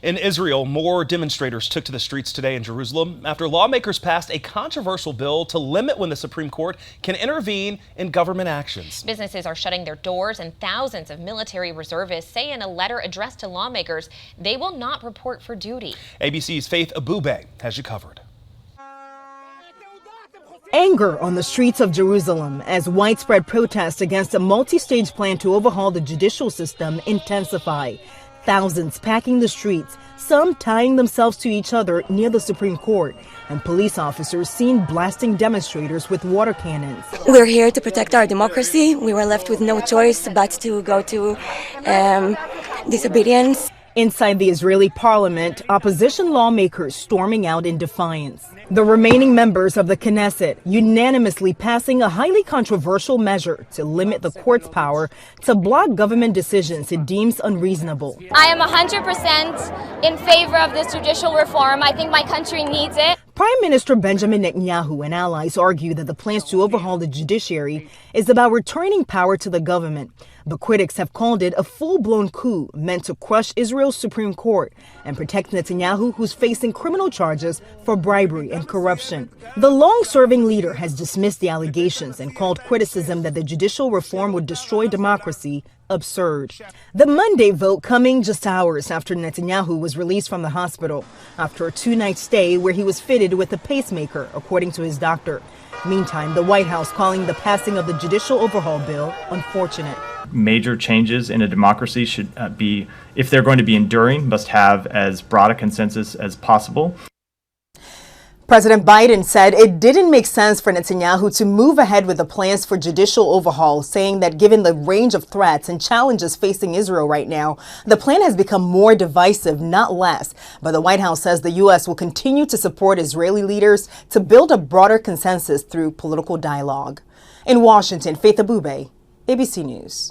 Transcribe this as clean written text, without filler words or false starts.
In Israel, more demonstrators took to the streets today in Jerusalem after lawmakers passed a controversial bill to limit when the Supreme Court can intervene in government actions. Businesses are shutting their doors, and thousands of military reservists say in a letter addressed to lawmakers they will not report for duty. ABC's Faith Abube has you covered. Anger on the streets of Jerusalem as widespread protests against a multi-stage plan to overhaul the judicial system intensify. Thousands packing the streets, some tying themselves to each other near the Supreme Court, and police officers seen blasting demonstrators with water cannons. We're here to protect our democracy. We were left with no choice but to go to disobedience. Inside the Israeli parliament, opposition lawmakers storming out in defiance. The remaining members of the Knesset unanimously passing a highly controversial measure to limit the court's power to block government decisions it deems unreasonable. I am 100% in favor of this judicial reform. I think my country needs it. Prime Minister Benjamin Netanyahu and allies argue that the plans to overhaul the judiciary is about returning power to the government. But critics have called it a full-blown coup meant to crush Israel's Supreme Court and protect Netanyahu, who's facing criminal charges for bribery and corruption. The long-serving leader has dismissed the allegations and called criticism that the judicial reform would destroy democracy absurd. The Monday vote coming just hours after Netanyahu was released from the hospital after a two-night stay where he was fitted with a pacemaker, according to his doctor. Meantime, the White House calling the passing of the judicial overhaul bill unfortunate. Major changes in a democracy should be, if they're going to be enduring, must have as broad a consensus as possible. President Biden said it didn't make sense for Netanyahu to move ahead with the plans for judicial overhaul, saying that given the range of threats and challenges facing Israel right now, the plan has become more divisive, not less. But the White House says the U.S. will continue to support Israeli leaders to build a broader consensus through political dialogue. In Washington, Faith Abube, ABC News.